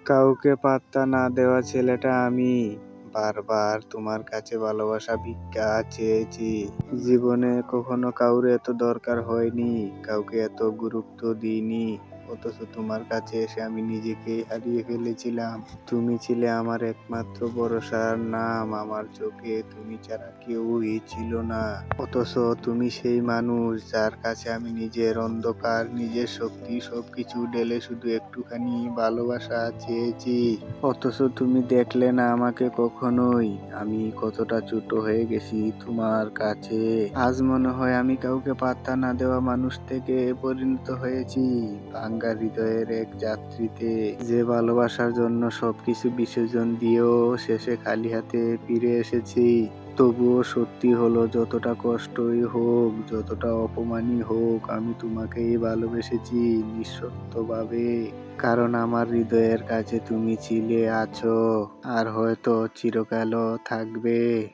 কাউকে পাত্তা না দেওয়া ছেলেটা আমি। বারবার তোমার কাছে ভালোবাসা ভিক্ষা চেয়েছি। জীবনে কখনো কাউরে এত দরকার হয়নি, কাউকে এত গুরুত্ব দিইনি। অথচ তোমার কাছে এসে আমি নিজেকেই হারিয়ে ফেলেছিলাম। তুমি ছিলে আমার একমাত্র ভরসার নাম। আমার চোখে তুমি ছাড়া কেউই ছিল না। অথচ তুমি সেই মানুষ যার কাছে আমি নিজের অন্ধকার, নিজের শক্তি সবকিছু ঢেলে শুধু একটুখানি ভালোবাসা চেয়েছি। অথচ তুমি দেখলে না আমাকে কখনোই। আমি কতটা ছোট হয়ে গেছি তোমার কাছে। আজ মনে হয় আমি কাউকে পাত্তা না দেওয়া মানুষ থেকে পরিণত হয়েছি ভাঙ্গা হৃদয়ের এক যাত্রীতে, যে ভালোবাসার জন্য সবকিছু বিসর্জন দিয়েও শেষে খালি হাতে ফিরে এসেছি। তবুও সত্যি হলো, যতটা কষ্টই হোক, যতটা অপমানই হোক, আমি তোমাকেই ভালোবেসেছি নিঃশর্তভাবে। কারণ আমার হৃদয়ের কাছে তুমি ছিলে, আছো, আর হয়তো চিরকালও থাকবে।